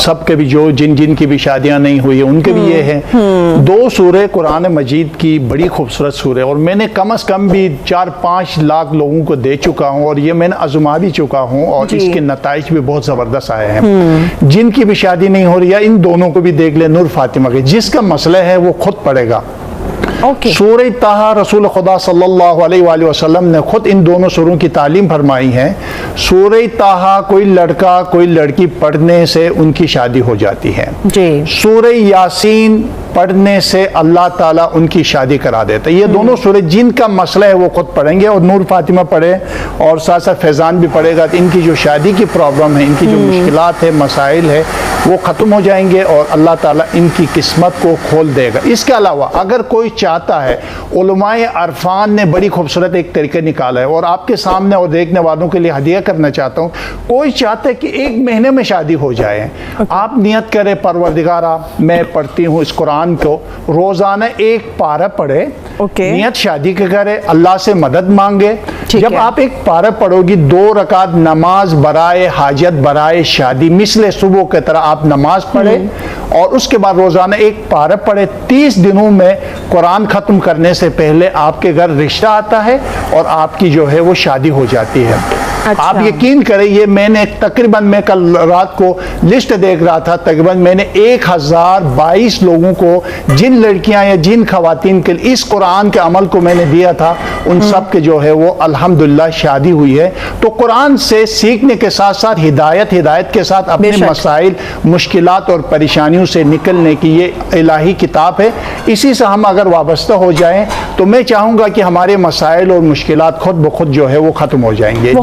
سب کے بھی جو جن کی بھی شادیاں نہیں ہوئی ان کے بھی یہ ہے. 2 سورہ قرآن مجید کی بڑی خوبصورت سورہ، اور میں نے کم از کم بھی 4-5 لاکھ لوگوں کو دے چکا ہوں، اور یہ میں نے آزما بھی چکا ہوں، اور اس کے نتائج بھی بہت زبردست آئے ہیں. جن کی بھی شادی نہیں ہو رہی ہے ان دونوں کو بھی دیکھ لیں، نور فاطمہ کی. جس کا مسئلہ ہے وہ خود پڑھے گا. سورہ طٰہٰ رسول خدا صلی اللہ علیہ وآلہ وسلم نے خود ان دونوں سوروں کی تعلیم فرمائی ہے. سورہ طٰہٰ کوئی لڑکا کوئی لڑکی پڑھنے سے ان کی شادی ہو جاتی ہے. سورہ یاسین پڑھنے سے اللہ تعالیٰ ان کی شادی کرا دیتا ہے. یہ دونوں سورہ جن کا مسئلہ ہے وہ خود پڑھیں گے، اور نور فاطمہ پڑھے اور ساتھ ساتھ فیضان بھی پڑھے گا، تو ان کی جو شادی کی پرابلم ہے، ان کی جو مشکلات ہے، مسائل ہے، وہ ختم ہو جائیں گے، اور اللہ تعالیٰ ان کی قسمت کو کھول دے گا. اس کے علاوہ اگر کوئی چاہتا ہے، علماء عرفان نے بڑی خوبصورت ایک طریقہ نکالا ہے، اور آپ کے سامنے اور دیکھنے والوں کے لیے ہدیہ کرنا چاہتا ہوں. کوئی چاہتا ہے کہ 1 مہینے میں شادی ہو جائے، آپ نیت کرے پروردگارہ میں پڑھتی ہوں اس قرآن کو، روزانہ 1 پارہ پڑھے، نیت شادی کے کرے، اللہ سے مدد مانگے. جب آپ 1 پارہ پڑھو گی، 2 رکعت نماز برائے حاجت برائے شادی مثل صبح کی طرح آپ نماز پڑھے، اور اس کے بعد روزانہ 1 پارہ پڑھے. 30 دنوں میں قرآن ختم کرنے سے پہلے آپ کے گھر رشتہ آتا ہے، اور آپ کی جو ہے وہ شادی ہو جاتی ہے. آپ یقین کریں، یہ میں نے تقریباً میں کل رات کو لسٹ دیکھ رہا تھا، تقریباً میں نے 1022 لوگوں کو، جن لڑکیاں یا جن خواتین کے اس قرآن کے عمل کو میں نے دیا تھا، ان سب کے جو ہے وہ الحمدللہ شادی ہوئی ہے. تو قرآن سے سیکھنے کے ساتھ ساتھ ہدایت کے ساتھ اپنے مسائل، مشکلات اور پریشانیوں سے نکلنے کی یہ الہی کتاب ہے. اسی سے ہم اگر وابستہ ہو جائیں تو میں چاہوں گا کہ ہمارے مسائل اور مشکلات خود بخود جو ہے وہ ختم ہو جائیں گے.